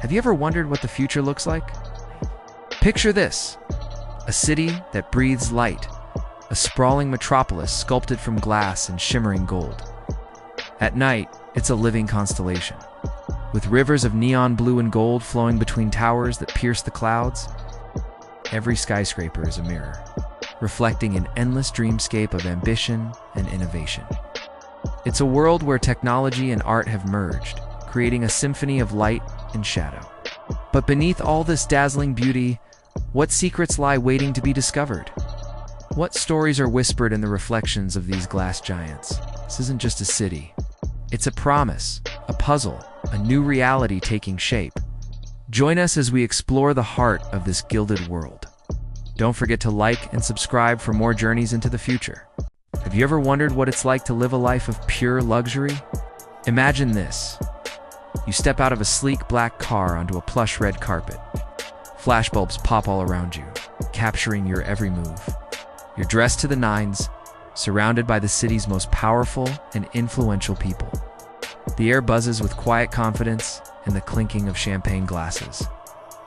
Have you ever wondered what the future looks like? Picture this: a city that breathes light, a sprawling metropolis sculpted from glass and shimmering gold. At night, it's a living constellation, with rivers of neon blue and gold flowing between towers that pierce the clouds. Every skyscraper is a mirror, reflecting an endless dreamscape of ambition and innovation. It's a world where technology and art have merged, creating a symphony of light and shadow. But beneath all this dazzling beauty, what secrets lie waiting to be discovered? What stories are whispered in the reflections of these glass giants? This isn't just a city. It's a promise, a puzzle, a new reality taking shape. Join us as we explore the heart of this gilded world. Don't forget to like and subscribe for more journeys into the future. Have you ever wondered what it's like to live a life of pure luxury? Imagine this. You step out of a sleek black car onto a plush red carpet. Flashbulbs pop all around you, capturing your every move. You're dressed to the nines, surrounded by the city's most powerful and influential people. The air buzzes with quiet confidence and the clinking of champagne glasses.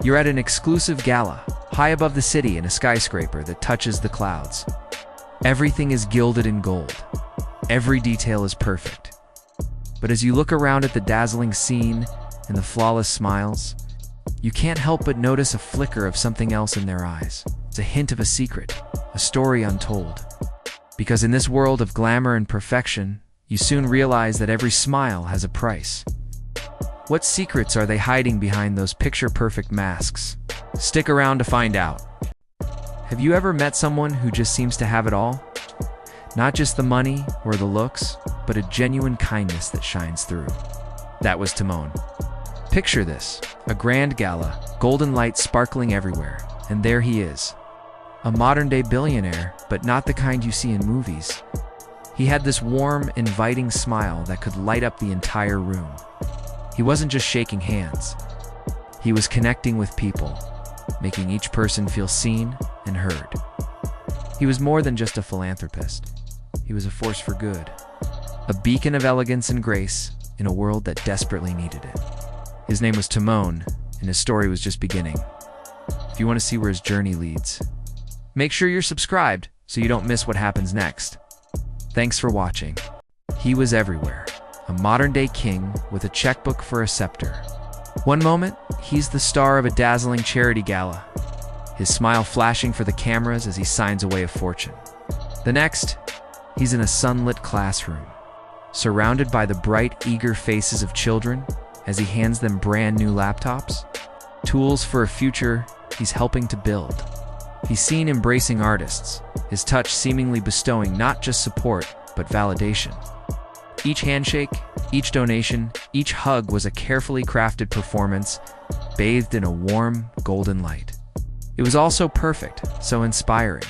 You're at an exclusive gala, high above the city in a skyscraper that touches the clouds. Everything is gilded in gold. Every detail is perfect. But as you look around at the dazzling scene and the flawless smiles, you can't help but notice a flicker of something else in their eyes. It's a hint of a secret, a story untold. Because in this world of glamour and perfection, you soon realize that every smile has a price. What secrets are they hiding behind those picture-perfect masks? Stick around to find out. Have you ever met someone who just seems to have it all? Not just the money or the looks, but a genuine kindness that shines through. That was Timon. Picture this: a grand gala, golden lights sparkling everywhere, and there he is. A modern-day billionaire, but not the kind you see in movies. He had this warm, inviting smile that could light up the entire room. He wasn't just shaking hands. He was connecting with people, making each person feel seen and heard. He was more than just a philanthropist. He was a force for good, a beacon of elegance and grace in a world that desperately needed it. His name was Timon, and his story was just beginning. If you want to see where his journey leads, make sure you're subscribed so you don't miss what happens next. Thanks for watching. He was everywhere, a modern-day king with a checkbook for a scepter. One moment, he's the star of a dazzling charity gala, his smile flashing for the cameras as he signs away a fortune. The next, he's in a sunlit classroom, surrounded by the bright, eager faces of children as he hands them brand new laptops, tools for a future he's helping to build. He's seen embracing artists, his touch seemingly bestowing not just support, but validation. Each handshake, each donation, each hug was a carefully crafted performance, bathed in a warm, golden light. It was all so perfect, so inspiring.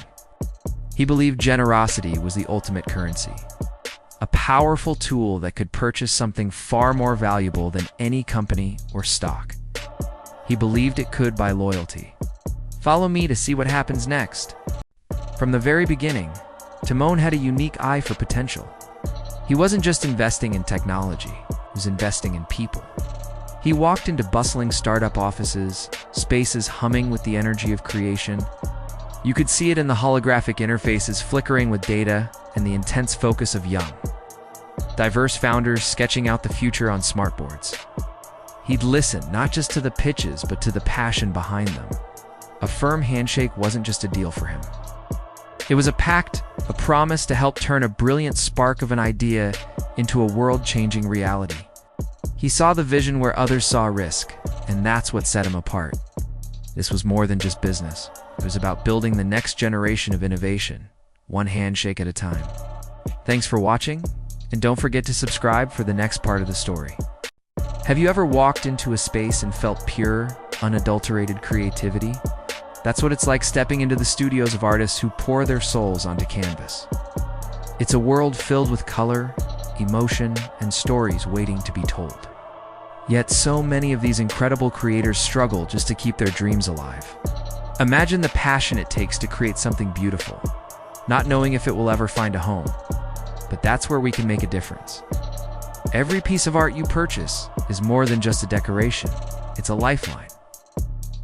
He believed generosity was the ultimate currency, a powerful tool that could purchase something far more valuable than any company or stock. He believed it could by loyalty. Follow me to see what happens next. From the very beginning, Timon had a unique eye for potential. He wasn't just investing in technology, he was investing in people. He walked into bustling startup offices, spaces humming with the energy of creation. You could see it in the holographic interfaces flickering with data and the intense focus of young, diverse founders sketching out the future on smartboards. He'd listen not just to the pitches, but to the passion behind them. A firm handshake wasn't just a deal for him. It was a pact, a promise to help turn a brilliant spark of an idea into a world-changing reality. He saw the vision where others saw risk, and that's what set him apart. This was more than just business. It was about building the next generation of innovation, one handshake at a time. Thanks for watching, and don't forget to subscribe for the next part of the story. Have you ever walked into a space and felt pure, unadulterated creativity? That's what it's like stepping into the studios of artists who pour their souls onto canvas. It's a world filled with color, emotion, and stories waiting to be told. Yet so many of these incredible creators struggle just to keep their dreams alive. Imagine the passion it takes to create something beautiful, not knowing if it will ever find a home. But that's where we can make a difference. Every piece of art you purchase is more than just a decoration. it's a lifeline.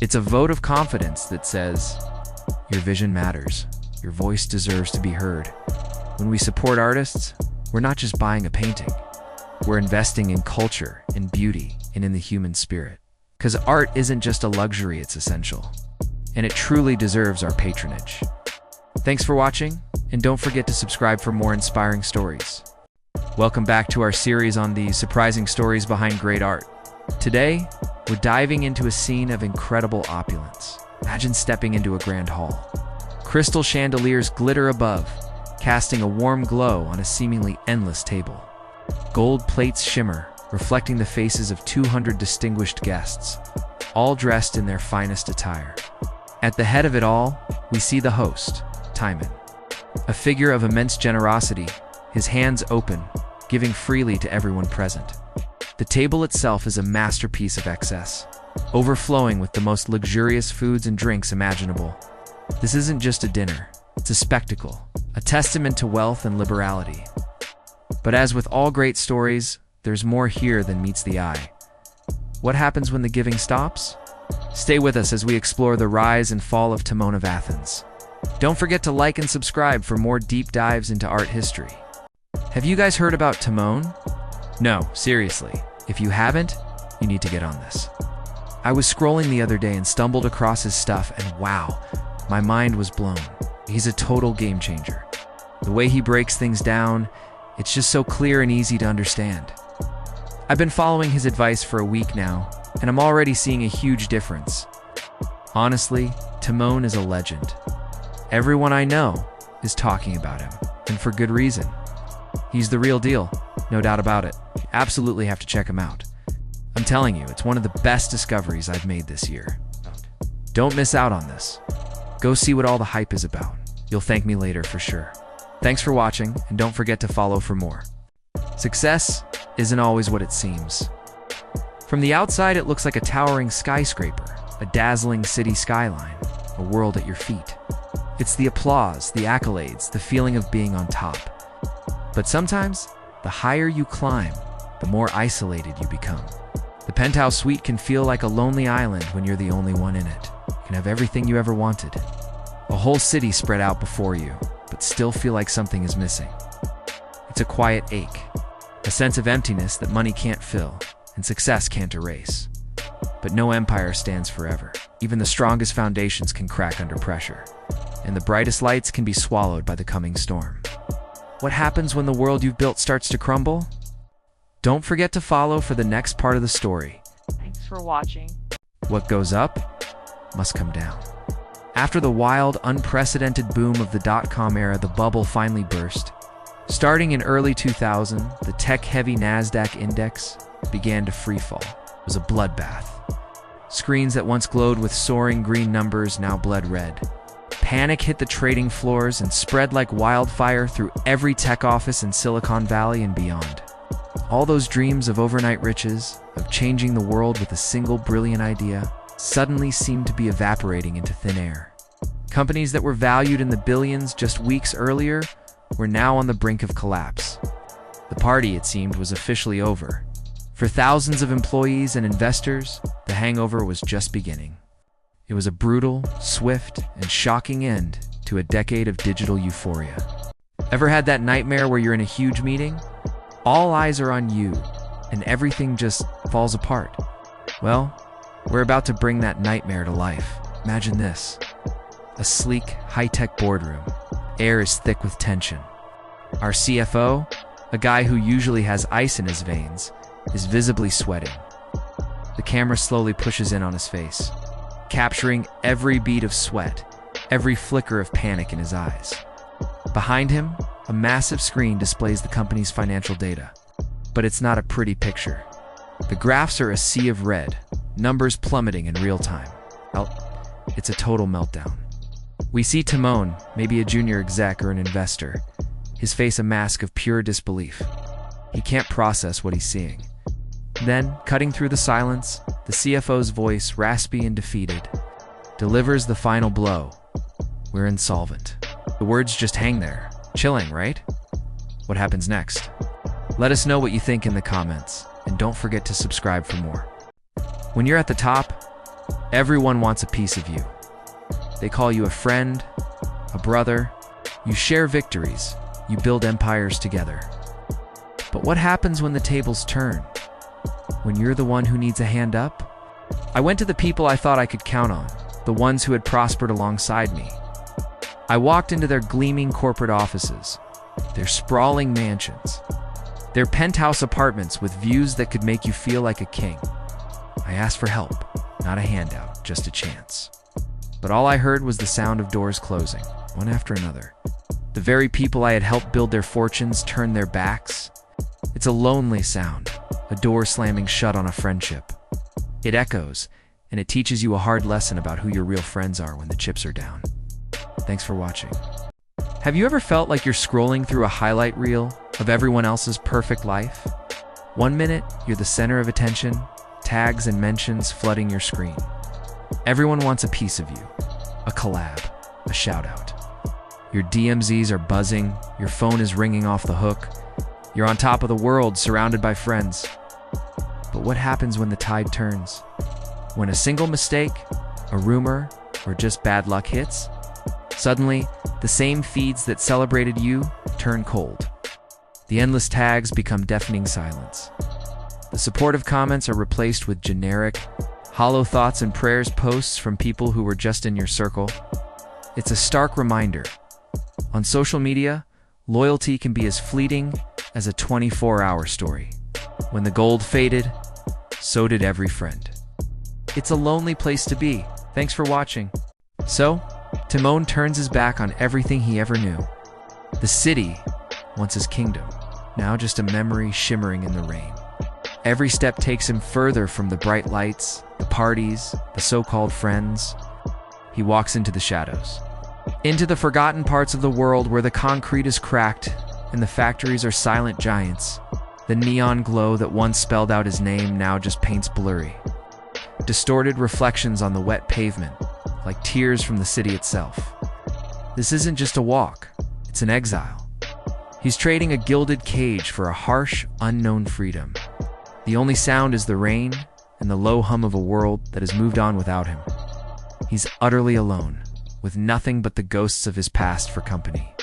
It's a vote of confidence that says, your vision matters. Your voice deserves to be heard. When we support artists, we're not just buying a painting. We're investing in culture, in beauty, and in the human spirit. Because art isn't just a luxury, it's essential. And it truly deserves our patronage. Thanks for watching, and don't forget to subscribe for more inspiring stories. Welcome back to our series on the surprising stories behind great art. Today, we're diving into a scene of incredible opulence. Imagine stepping into a grand hall. Crystal chandeliers glitter above, casting a warm glow on a seemingly endless table. Gold plates shimmer, reflecting the faces of 200 distinguished guests, all dressed in their finest attire. At the head of it all, we see the host, Timon, a figure of immense generosity, his hands open, giving freely to everyone present. The table itself is a masterpiece of excess, overflowing with the most luxurious foods and drinks imaginable. This isn't just a dinner, it's a spectacle, a testament to wealth and liberality. But as with all great stories, there's more here than meets the eye. What happens when the giving stops? Stay with us as we explore the rise and fall of Timon of Athens. Don't forget to like and subscribe for more deep dives into art history. Have you guys heard about Timon? No, seriously, if you haven't, you need to get on this. I was scrolling the other day and stumbled across his stuff, and wow, my mind was blown. He's a total game changer. The way he breaks things down, it's just so clear and easy to understand. I've been following his advice for a week now, and I'm already seeing a huge difference. Honestly, Timon is a legend. Everyone I know is talking about him, and for good reason. He's the real deal, no doubt about it. You absolutely have to check him out. I'm telling you, it's one of the best discoveries I've made this year. Don't miss out on this. Go see what all the hype is about. You'll thank me later for sure. Thanks for watching, and don't forget to follow for more. Success isn't always what it seems. From the outside, it looks like a towering skyscraper, a dazzling city skyline, a world at your feet. It's the applause, the accolades, the feeling of being on top. But sometimes, the higher you climb, the more isolated you become. The penthouse suite can feel like a lonely island when you're the only one in it. You can have everything you ever wanted. A whole city spread out before you, but still feel like something is missing. It's a quiet ache, a sense of emptiness that money can't fill and success can't erase. But no empire stands forever. Even the strongest foundations can crack under pressure, and the brightest lights can be swallowed by the coming storm. What happens when the world you've built starts to crumble? Don't forget to follow for the next part of the story. Thanks for watching. What goes up must come down. After the wild, unprecedented boom of the dot-com era, the bubble finally burst. Starting in early 2000, the tech-heavy NASDAQ index began to freefall. It was a bloodbath. Screens that once glowed with soaring green numbers now bled red. Panic hit the trading floors and spread like wildfire through every tech office in Silicon Valley and beyond. All those dreams of overnight riches, of changing the world with a single brilliant idea, suddenly seemed to be evaporating into thin air. Companies that were valued in the billions just weeks earlier were now on the brink of collapse. The party, it seemed, was officially over. For thousands of employees and investors, the hangover was just beginning. It was a brutal, swift, and shocking end to a decade of digital euphoria. Ever had that nightmare where you're in a huge meeting? All eyes are on you, and everything just falls apart. Well, we're about to bring that nightmare to life. Imagine this. A sleek, high-tech boardroom. Air is thick with tension. Our CFO, a guy who usually has ice in his veins, is visibly sweating. The camera slowly pushes in on his face, capturing every bead of sweat, every flicker of panic in his eyes. Behind him, a massive screen displays the company's financial data. But it's not a pretty picture. The graphs are a sea of red, numbers plummeting in real time. Well, it's a total meltdown. We see Timon, maybe a junior exec or an investor, his face a mask of pure disbelief. He can't process what he's seeing. Then, cutting through the silence, the CFO's voice, raspy and defeated, delivers the final blow. We're insolvent. The words just hang there. Chilling, right? What happens next? Let us know what you think in the comments, and don't forget to subscribe for more. When you're at the top, everyone wants a piece of you. They call you a friend, a brother. You share victories. You build empires together. But what happens when the tables turn? When you're the one who needs a hand up? I went to the people I thought I could count on, the ones who had prospered alongside me. I walked into their gleaming corporate offices, their sprawling mansions, their penthouse apartments with views that could make you feel like a king. I asked for help, not a handout, just a chance. But all I heard was the sound of doors closing, one after another. The very people I had helped build their fortunes turned their backs. It's a lonely sound, a door slamming shut on a friendship. It echoes, and it teaches you a hard lesson about who your real friends are when the chips are down. Thanks for watching. Have you ever felt like you're scrolling through a highlight reel of everyone else's perfect life? 1 minute, you're the center of attention, tags and mentions flooding your screen. Everyone wants a piece of you, a collab, a shout-out. Your DMZs are buzzing, your phone is ringing off the hook. You're on top of the world, surrounded by friends. But what happens when the tide turns? When a single mistake, a rumor, or just bad luck hits? Suddenly, the same feeds that celebrated you turn cold. The endless tags become deafening silence. The supportive comments are replaced with generic, hollow thoughts and prayers posts from people who were just in your circle. It's a stark reminder. On social media, loyalty can be as fleeting as a 24-hour story. When the gold faded, so did every friend. It's a lonely place to be. Thanks for watching. So, Timon turns his back on everything he ever knew. The city, once his kingdom, now just a memory shimmering in the rain. Every step takes him further from the bright lights, the parties, the so-called friends. He walks into the shadows, into the forgotten parts of the world where the concrete is cracked and the factories are silent giants. The neon glow that once spelled out his name now just paints blurry. Distorted reflections on the wet pavement, like tears from the city itself. This isn't just a walk, it's an exile. He's trading a gilded cage for a harsh, unknown freedom. The only sound is the rain and the low hum of a world that has moved on without him. He's utterly alone, with nothing but the ghosts of his past for company.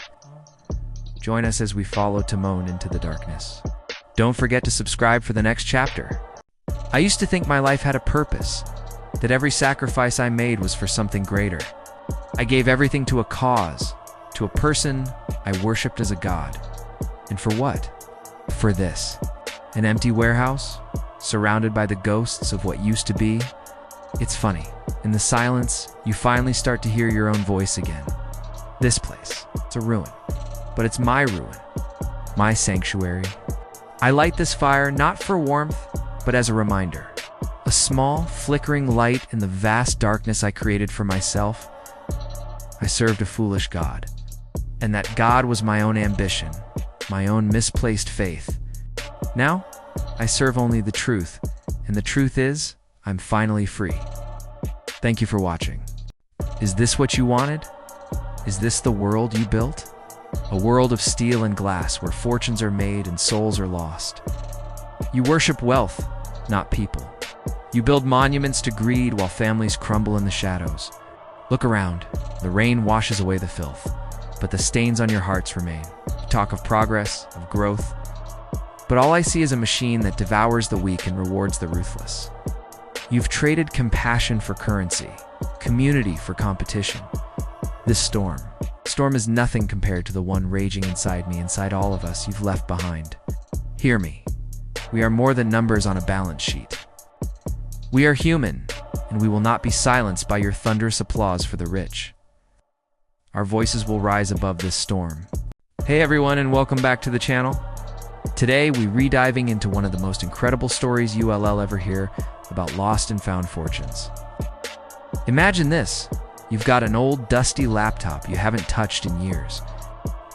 Join us as we follow Timon into the darkness. Don't forget to subscribe for the next chapter. I used to think my life had a purpose, that every sacrifice I made was for something greater. I gave everything to a cause, to a person I worshipped as a god. And for what? For this. An empty warehouse, surrounded by the ghosts of what used to be. It's funny. In the silence, you finally start to hear your own voice again. This place, it's a ruin. But it's my ruin, my sanctuary. I light this fire not for warmth, but as a reminder. A small, flickering light in the vast darkness I created for myself. I served a foolish god. And that god was my own ambition, my own misplaced faith. Now, I serve only the truth, and the truth is, I'm finally free. Thank you for watching. Is this what you wanted? Is this the world you built? A world of steel and glass where fortunes are made and souls are lost. You worship wealth, not people. You build monuments to greed while families crumble in the shadows. Look around. The rain washes away the filth, but the stains on your hearts remain. You talk of progress, of growth, but all I see is a machine that devours the weak and rewards the ruthless. You've traded compassion for currency, community for competition. This storm is nothing compared to the one raging inside me, inside all of us you've left behind. Hear me. We are more than numbers on a balance sheet. We are human, and we will not be silenced by your thunderous applause for the rich. Our voices will rise above this storm. Hey everyone, and welcome back to the channel. Today, we're rediving into one of the most incredible stories you'll ever hear about lost and found fortunes. Imagine this. You've got an old, dusty laptop you haven't touched in years.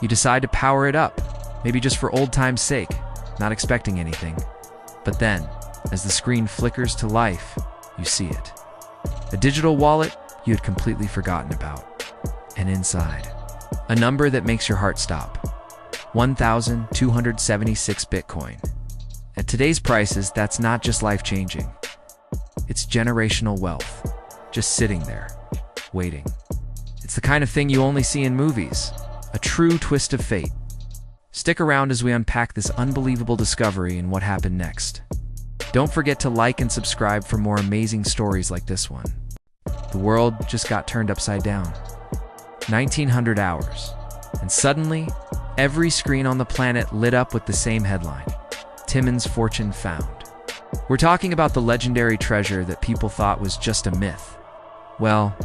You decide to power it up, maybe just for old time's sake, not expecting anything. But then, as the screen flickers to life, you see it. A digital wallet you had completely forgotten about. And inside, a number that makes your heart stop. 1,276 Bitcoin. At today's prices, that's not just life-changing. It's generational wealth, just sitting there, waiting. It's the kind of thing you only see in movies, a true twist of fate. Stick around as we unpack this unbelievable discovery and what happened next. Don't forget to like and subscribe for more amazing stories like this one. The world just got turned upside down. 1900 hours, and suddenly, every screen on the planet lit up with the same headline: Timon's fortune found. We're talking about the legendary treasure that people thought was just a myth. Well,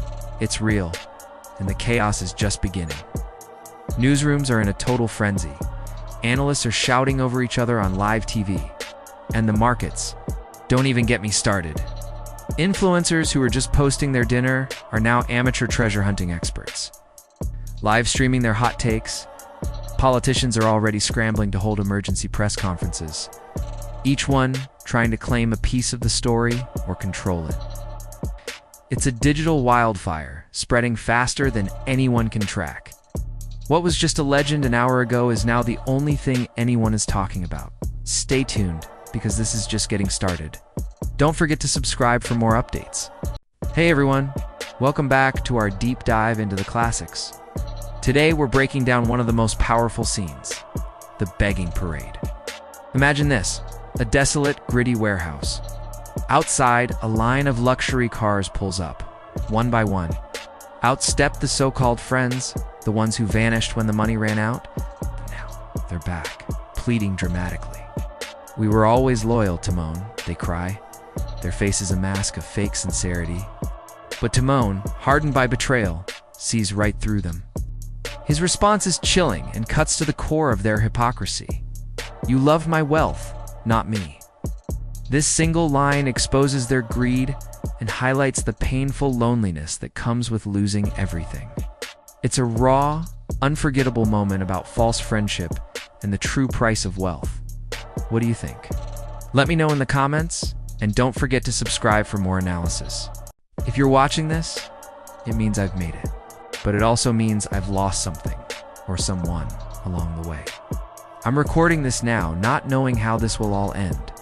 it's real, and the chaos is just beginning. Newsrooms are in a total frenzy. Analysts are shouting over each other on live TV. And the markets, don't even get me started. Influencers who are just posting their dinner are now amateur treasure hunting experts. Live streaming their hot takes, politicians are already scrambling to hold emergency press conferences, each one trying to claim a piece of the story or control it. It's a digital wildfire, spreading faster than anyone can track. What was just a legend an hour ago is now the only thing anyone is talking about. Stay tuned, because this is just getting started. Don't forget to subscribe for more updates. Hey everyone, welcome back to our deep dive into the classics. Today we're breaking down one of the most powerful scenes, the begging parade. Imagine this, a desolate, gritty warehouse. Outside, a line of luxury cars pulls up, one by one. Out step the so-called friends, the ones who vanished when the money ran out. Now they're back, pleading dramatically. "We were always loyal, Timon," they cry, their faces a mask of fake sincerity. But Timon, hardened by betrayal, sees right through them. His response is chilling and cuts to the core of their hypocrisy. "You love my wealth, not me." This single line exposes their greed and highlights the painful loneliness that comes with losing everything. It's a raw, unforgettable moment about false friendship and the true price of wealth. What do you think? Let me know in the comments, and don't forget to subscribe for more analysis. If you're watching this, it means I've made it. But it also means I've lost something, or someone, along the way. I'm recording this now, not knowing how this will all end,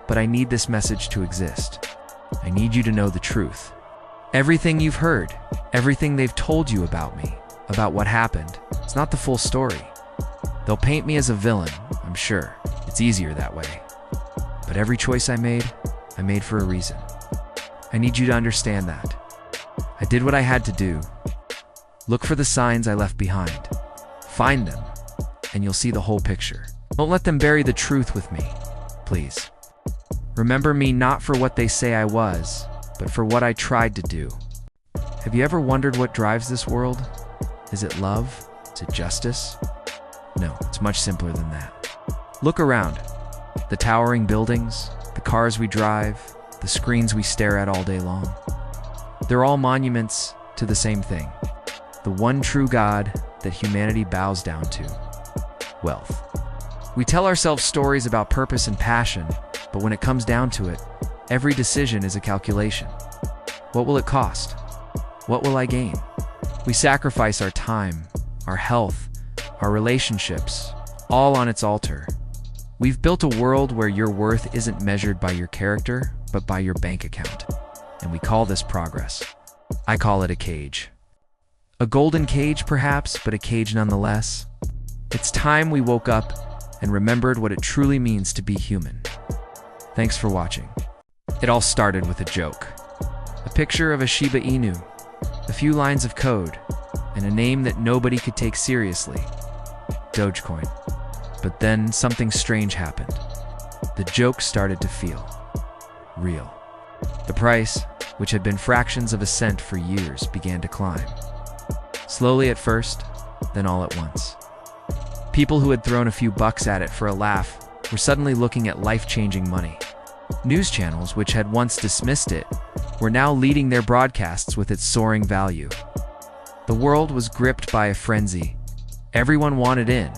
but I need this message to exist. I need you to know the truth. Everything you've heard, everything they've told you about me, about what happened, it's not the full story. They'll paint me as a villain, I'm sure. It's easier that way. But every choice I made for a reason. I need you to understand that. I did what I had to do. Look for the signs I left behind. Find them, and you'll see the whole picture. Don't let them bury the truth with me, please. Remember me not for what they say I was, but for what I tried to do. Have you ever wondered what drives this world? Is it love? Is it justice? No, it's much simpler than that. Look around. The towering buildings, the cars we drive, the screens we stare at all day long. They're all monuments to the same thing. The one true God that humanity bows down to: wealth. We tell ourselves stories about purpose and passion, but when it comes down to it, every decision is a calculation. What will it cost? What will I gain? We sacrifice our time, our health, our relationships, all on its altar. We've built a world where your worth isn't measured by your character, but by your bank account. And we call this progress. I call it a cage. A golden cage, perhaps, but a cage nonetheless. It's time we woke up and remembered what it truly means to be human. Thanks for watching. It all started with a joke. A picture of a Shiba Inu, a few lines of code, and a name that nobody could take seriously: Dogecoin. But then something strange happened. The joke started to feel real. The price, which had been fractions of a cent for years, began to climb. Slowly at first, then all at once. People who had thrown a few bucks at it for a laugh were suddenly looking at life-changing money. News channels, which had once dismissed it, were now leading their broadcasts with its soaring value. The world was gripped by a frenzy. Everyone wanted in,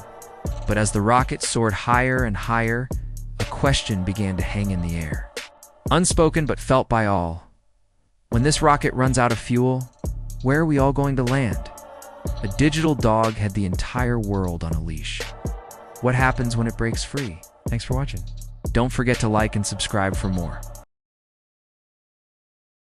but as the rocket soared higher and higher, a question began to hang in the air. Unspoken but felt by all. When this rocket runs out of fuel, where are we all going to land? A digital dog had the entire world on a leash. What happens when it breaks free? Thanks for watching. Don't forget to like and subscribe for more.